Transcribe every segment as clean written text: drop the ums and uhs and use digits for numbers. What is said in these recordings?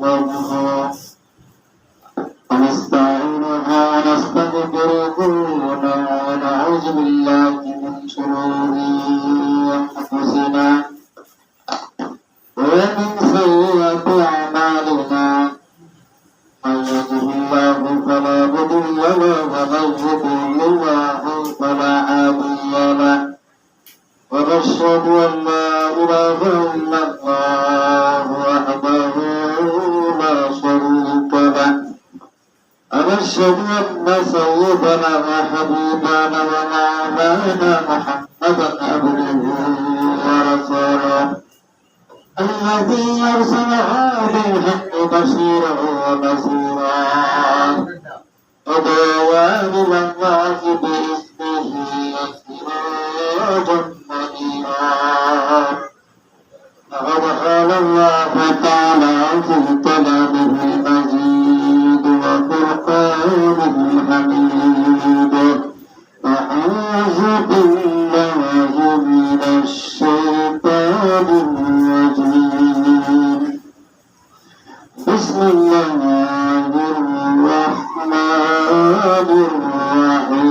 نحمده ونستعينه ونستغفره ونعوذ بالله من شرور أنفسنا ومن سيئات أعمالنا من يهده الله فلا مضل له ومن يضلل الله فلا هادي له ونشهد أن لا إله إلا الله وحده لا شريك له ونشهد أن سيدنا وحبيبنا ومولانا محمدا عبده ورسوله الذي أرسله بالحق بشيرا ونذيرا ودعوان إلى الله بإذنه وسراجا منيرا فقد قال الله تعالى في كلامه المجيد وفرقانه الحميد أعوذ بالله من الشيطان الرجيم بسم الله الرحمن الرحيم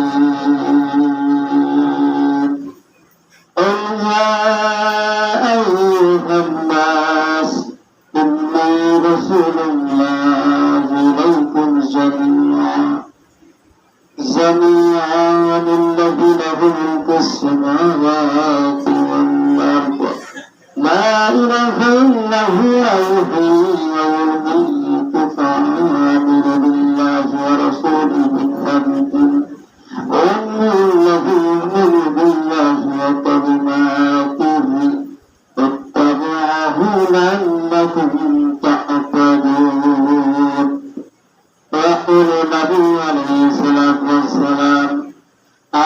قل يا أيها الناس إني رسول الله إليكم جميعا الذي له ملك السماوات والأرض لا إله إلا هو يحيي ويميت فآمن بالله ورسوله النبي الذي يؤمن بالله وكلماته واتبعوه لعلكم تهتدون. ويقول النبي عليه الصلاة والسلام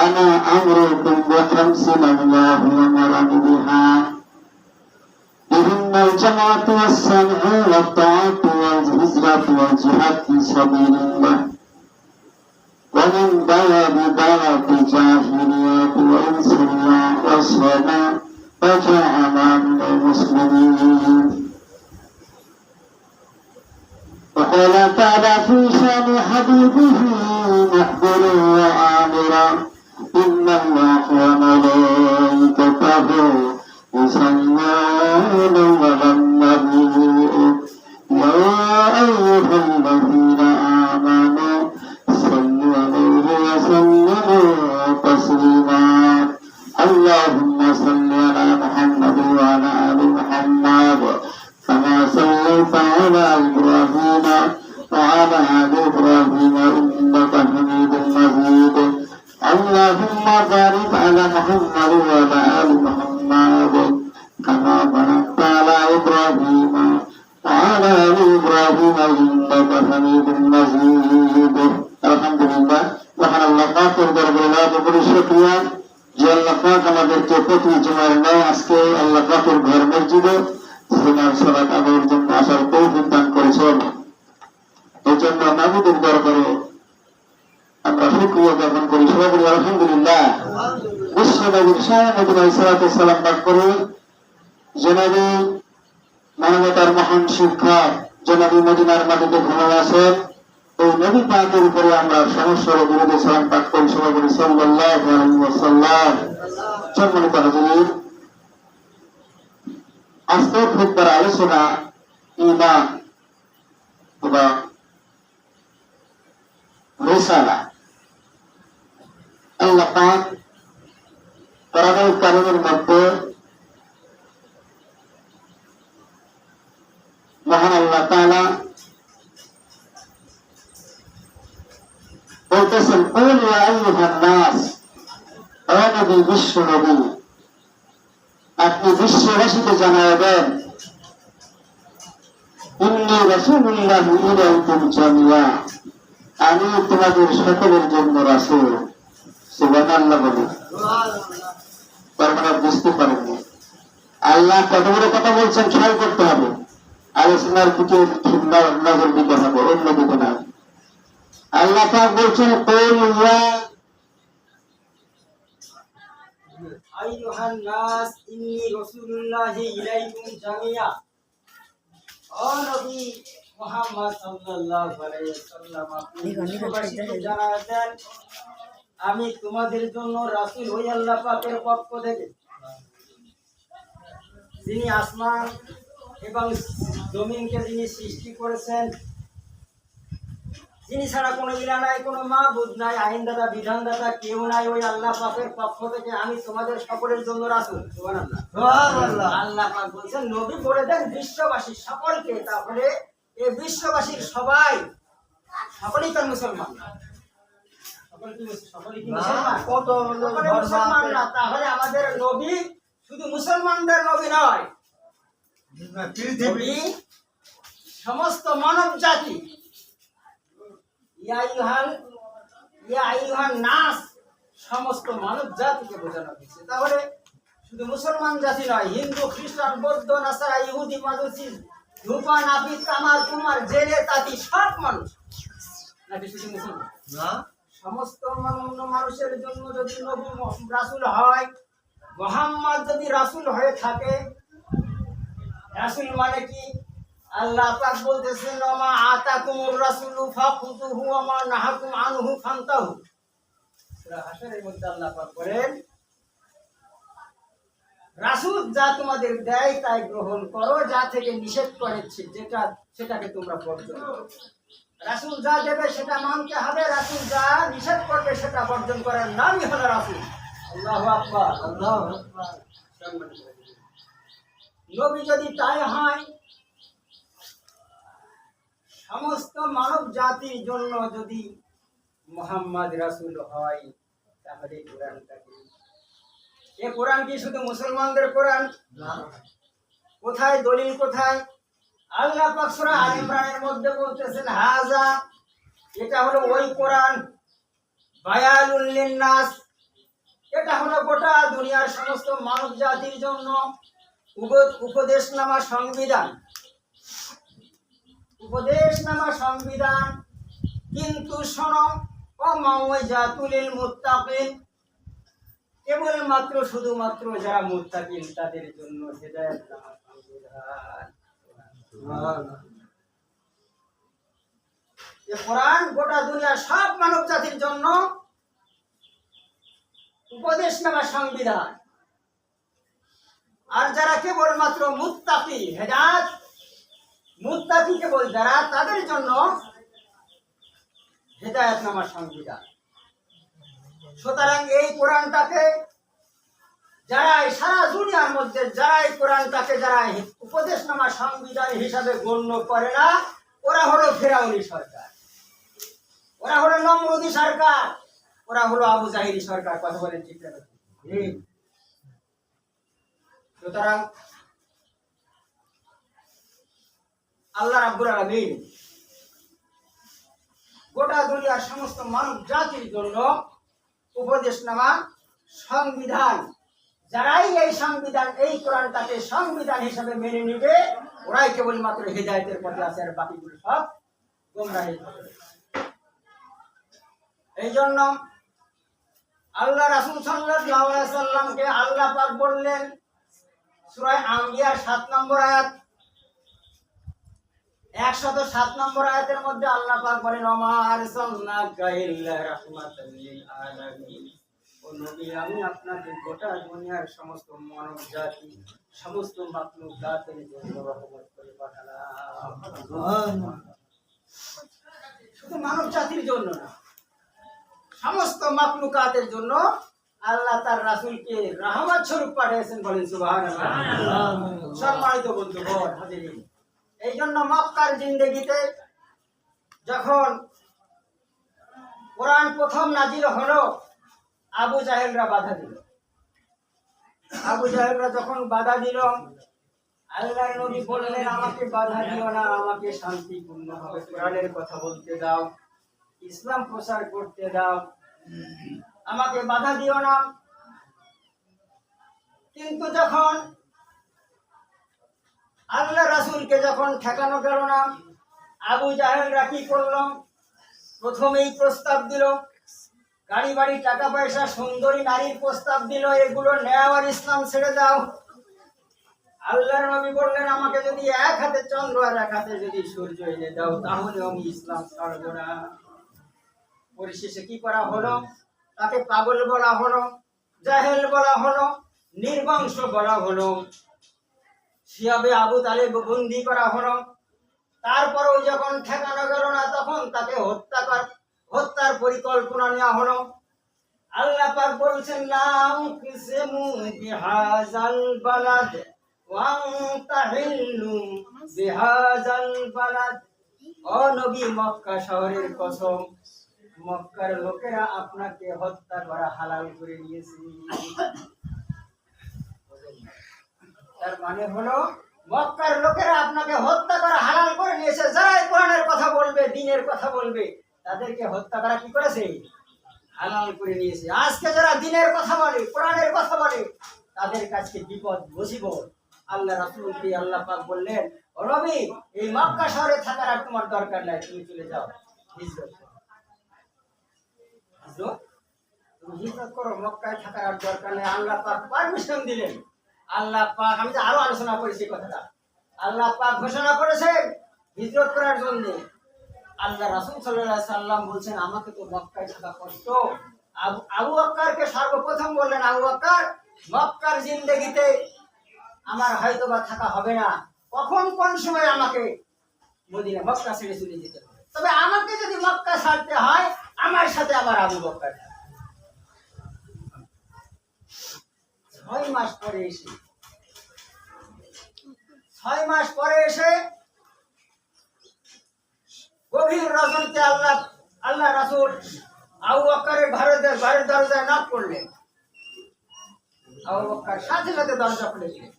أنا أمركم بخمس الله أمرني بها بهن الجماعة والسمع والطاعة والهجرة والجهاد في سبيل الله ومن بلد جاهلية وإنسانية وصلاة وجعل من المسلمين. وقال تعالى في شان حبيبه محضرا وآمرا إن الله وملائكته يصلون على النبي يا أيها الذين آمنوا صلوا عليه وسلموا تسليما. اللهم صل على محمد وعلى آل محمد كما صليت على إبراهيم وعلى آل إبراهيم إنك حميد مجيد. اللهم بارك على محمد وعلى آل محمد كما باركت على إبراهيم وعلى آل إبراهيم إنك حميد مجيد. আলহামদুলিল্লাহ, মহান আল্লাহ পাকের দরবারে লাখ কোটি শুকরিয়া যে আল্লাহ পাক আমাদেরকে প্রতি জুমার ন্যায় আজকে আল্লাহ পাকের ঘর মসজিদে জুমার সালাত আদায়ের জন্য আসার তৌফিক দান করেছেন। এই জন্য মাবুদের দরবারে আমরা শুকরিয়া জ্ঞাপন করি। সবাই বলি আলহামদুলিল্লাহ। বিশ্ব নবীর শাহ নবী আলাইহিস সালাতু ওয়াস সালাম পাঠ করে জনাবি মানবতার মহান শিক্ষক জনাবি মদিনার মাটিতে ঘুমিয়ে আছেন এই নবী পাকের উপরে আমরা সমস্যার বিরুদ্ধে সালাম পাঠ করি। সবাই বলি সাল্লাল্লাহু আলাইহি ওয়াসাল্লাম। সম্মানিত হাজির, আজকের খুতবার আলোচনা ঈমান এবং রিসালা। আল্লাহ পাক কোরআনুল কারীমের মধ্যে মহান আল্লাহ তাআলা বলতেছেন কুল ইয়া আইয়ুহান নাস, ও নবী, বিশ্ব নবী, আপনি বিশ্ববাসীকে জানায় দেন ইন্নী রাসূলুল্লাহি ইলাইকুম জামিয়া, আমি তোমাদের সকলের জন্য রাসূল। সুবহানাল্লাহ বলি। তার মানে বুঝতে পারেননি আল্লাহ কত বড় কথা বলছেন, খেয়াল করতে হবে। আলোচনার দিকে নজর দিতে হবে, অন্য দিকে না। আল্লাহ পাক বলছেন কুল ইয়া আইয়ুহান নাস ইন্নী রাসূলুল্লাহি ইলাইকুম জামিয়া, ও নবী মুহাম্মদ সাল্লাল্লাহু আলাইহি ওয়াসাল্লাম আপনি বিশ্ববাসীকে জানায় দেন আমি তোমাদের জন্য রাসূল হই আল্লাহ পাকের পক্ষ থেকে, যিনি আসমান এবং জমিনকে যিনি সৃষ্টি করেছেন, যিনি ছাড়া কোনো ইলা নাই, কোনো মাবুদ নাই, আইনদাতা বিধানদাতা কেউ নাই, ওই আল্লাহ পাকের পক্ষ থেকে আমি তোমাদের সকলের জন্য রাসূল। সুবহানাল্লাহ, সুবহানাল্লাহ। আল্লাহ পাক বলেন নবী বলে দেন বিশ্ববাসী সকলকে, তাহলে এই বিশ্ববাসীর সকলেই তার মুসলমান না। সকলেই কি মুসলমান? কত মুসলমান না, তাহলে আমাদের নবী শুধু মুসলমানদের নবী নয়, নবী সমস্ত মানব জাতি। ইয়া আইয়ুহান নাস, সমস্ত মানব জাতিকে বোঝানো হয়েছে। তাহলে শুধু মুসলমান জাতি নয়, হিন্দু, খ্রিস্টান, বৌদ্ধ, নাসারা, ইহুদি, মাজুসি, ধূপা, নাপিত, কামার, কুমার, জেলে, তাঁতি সব মানুষ নাকি শুধু মুসলমান না? সমস্ত মানুষের জন্য যদি নবী রাসূল হয়, মুহাম্মদ যদি রাসূল হয়ে থাকে, রাসূল মানে কি? আল্লাহ পাক বলতেছেন ওমা আতাকুমুর রাসূলু ফাখুযুহু ওয়া মা নাহাকুম আনহু ফান্তাহু। সূরা হাশরের মধ্যে আল্লাহ পাক বলেন রাসূল যা তোমাদের দেয় তাই গ্রহণ করো, যা থেকে নিষেধ করেছে সেটাকে তোমরা বর্জন করো। রাসূল যা দেবে সেটা মানতে হবে, রাসূল যা নিষেধ করবে সেটা বর্জন করার নামই হলো রাসূল। আল্লাহু আকবার, আল্লাহু আকবার। নবী যদি তাই হয়, সমস্ত মানব জাতির জন্য যদি মুহাম্মদ রাসূল হয়, তাহলে কোরআনটা কি? এই কোরআন কি শুধু মুসলমানদের কোরআন না? কোথায় দলিল, কোথায়? আল্লাহ পাক সূরা আলে ইমরানের মধ্যে বলতেছেন হাযা, এটা হলো ওই কোরআন, বায়ানুল লিন্নাস, এটা হলো গোটা দুনিয়ার সমস্ত মানব জাতির জন্য উপদেশনামা সংবিধান, উপদেশনামা সংবিধান। কিন্তু শোনো ও মাওয়াজাতুল মুত্তাকিন, কেবলমাত্র শুধুমাত্র যারা মুত্তাকিন তাদের জন্য হেদায়েতনামা সংবিধান। এই কোরআন গোটা দুনিয়ার সব মানব জাতির জন্য উপদেশনামা সংবিধান। আর যারা কেবলমাত্র মুত্তাকি, হেদায়েত মুত্তাকি কেবল যারা, তাদের জন্য হেদায়েতনামা সংবিধান। সুতরাং এই কোরআনটাকে যারা সারা দুনিয়ার মধ্যে যারা এই কোরআনটাকে যারা উপদেশনামা সংবিধান হিসাবে গণ্য করে না, ওরা হলো ফিরআউনি সরকার, ওরা হলো নমরুদি সরকার, ওরা হলো আবু জাহিরি সরকার। কথা বলেন ঠিক না? সুতরাং আল্লাহ রাব্বুল আলামিন গোটা দুনিয়ার সমস্ত মানব জাতির জন্য উপদেশনামা সংবিধান, যারাই এই সংবিধান এই কোরআনটাকে সংবিধান হিসাবে মেনে নিবে, ওরাই কেবলমাত্র হেদায়েতের পথে আছে, আর বাকিগুলো সব গোমরাহির পথে। এই জন্য আল্লাহ রাসূল সাল্লাল্লাহু আলাইহি সাল্লামকে আল্লাহ পাক বললেন সূরা আম্বিয়ার 7 নম্বর আয়াত, 107 নম্বর আয়াতের মধ্যে আল্লাহ পাক বলেন ওমা আরসালনাকা ইল্লা রাহমাতাল লিল আলামিন, ও নবী আমি আপনাকে গোটা দুনিয়ার সমস্ত মানব জাতি, সমস্ত মাখলুকাতের জন্য রহমত করে পাঠালাম। শুধু মানব জাতির জন্য না, সমস্ত মাখলুকাতের জন্য আল্লাহ তার রাসূলকে রহমত স্বরূপ পাঠিয়েছেন। বলেন সুবহানাল্লাহ। সম্মানিত বন্ধুগণ, হাজিরিন, এই জন্য মক্কার জিন্দেগিতে যখন কোরআন প্রথম নাজিল হলো, আবু জাহেলরা বাধা দিল। আবু জাহেলরা যখন বাধা দিল, আল্লাহর নবী বললেন আমাকে বাধা দিও না, আমাকে শান্তিপূর্ণভাবে কোরআনের কথা বলতে দাও, ইসলাম প্রচার করতে দাও, আমাকে বাধা দিও না। কিন্তু যখন আল্লাহ রাসূলকে যখন ঠেকানো গেল না, আবু জাহেলরা কি করলো? প্রথমেই প্রস্তাব দিল, গাড়ি বাড়ি টাকা পয়সা সুন্দরী নারীর প্রস্তাব দিল, এগুলো নেও আর ইসলাম ছেড়ে দাও। আল্লাহর নবী বললেন, আমাকে যদি এক হাতে চন্দ্র আর এক হাতে যদি সূর্য এনে দাও তাহলে আমি ইসলাম ছাড়ব না। পরিশেষে কি করা হলো? তাকে পাগল বলা হলো, জাহেল বলা হলো, নির্বংশ বলা হলো, শিয়াবে আবু তালেব বন্দী করা হলো। তারপরেও যখন ঠেকানো গেল না তখন তাকে হত্যার পরিকল্পনা নেওয়া হলো। আল্লাহ পাক বলছেন, লা উকসিমু বিহাযাল বালাদ ওয়া আনতা হিল্লু বিহাযাল বালাদ। ও নবী, মক্কা শহরের কসম, মক্কার লোকেরা আপনাকে হত্যা করা হালাল করে নিয়েছে। তার মানে হলো মক্কার লোকেরা আপনাকে হত্যা করা হালাল করে নিয়েছে। যারাই কোরআনের কথা বলবে, দ্বীনের কথা বলবে, তাদেরকে হত্যা করা কি করেছে? হালাল করে নিয়েছে। আজকে যারা দ্বীনের কথা বলে, কোরআনের কথা বলে, তাদের কাছে বিপদ মুসিবত। আল্লাহ রাসূলকে আল্লাহ পাক বললেন, ও নবী, এই মক্কা শহরে থাকার আর তোমার দরকার নাই, তুমি চলে যাও, হিজরত করো। তুমি হিজরত করো, মক্কায় থাকার আর দরকার নেই। আল্লাহ পাক পারমিশন দিলেন। আল্লাহ পাক, আমি তো আরো আলোচনা করেছি কথাটা, আল্লাহ পাক ঘোষণা করেছেন হিজরত করার জন্য। আল্লাহ রাসূল সাল্লাল্লাহু আলাইহি সাল্লাম বলছেন, আমাকে তো মক্কায় থাকা কষ্ট। আবু বকরকে সর্বপ্রথম বললেন, আবু বকর, মক্কার জিন্দেগিতে আমার হয়তোবা থাকা হবে না, কখন কোন সময় আমাকে মদিনা মক্কা ছেড়ে চলে যেতে হবে। তবে আমাকে যদি মক্কা ছাড়তে হয়, আমার সাথে আমার আবু বকর। 6 মাস পরে এসে গভীর রজনীতে আল্লাহ রাসূল আবু বকরের বাড়ির দরজায় নক করলেন। আবু বকর সাথে সাথে দরজা খুলে দিলেন।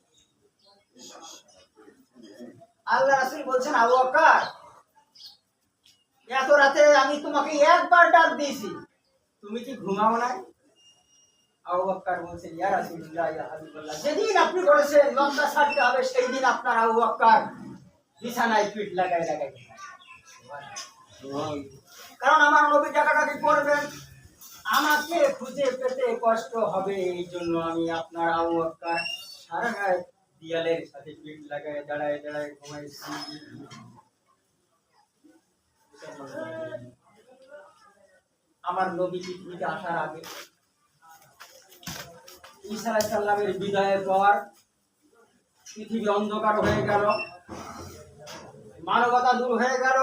আল্লাহ রাসূল বলছেন, আবু বকর, এত রাতে আমি তোমাকে একবার ডাক দিয়েছি, তুমি কি ঘুমাও না? আবু বকর বলছেন, ইয়া রাসূলুল্লাহ, ইয়া হাবিবাল্লাহ, যেদিন আপনি বলেছেন মক্কা ছাড়তে হবে, সেই দিন আপনার আবু বকর বিছানায় পিঠ লাগাই। কারণ আমার নবী ডাকাডাকি করবেন, আমাকে খুঁজে পেতে কষ্ট হবে, এই জন্য আমি আপনার আবু বকর সারা রাত দেয়ালের সাথে পিঠ লাগায় দাঁড়ায় দাঁড়ায় ঘুমাইছি। আমার নবী পৃথিবীতে আসার আগে ঈসা আলাইহিস সালামের বিদায়ের পর পৃথিবী অন্ধকার হয়ে গেল, মানবতা দূর হয়ে গেল।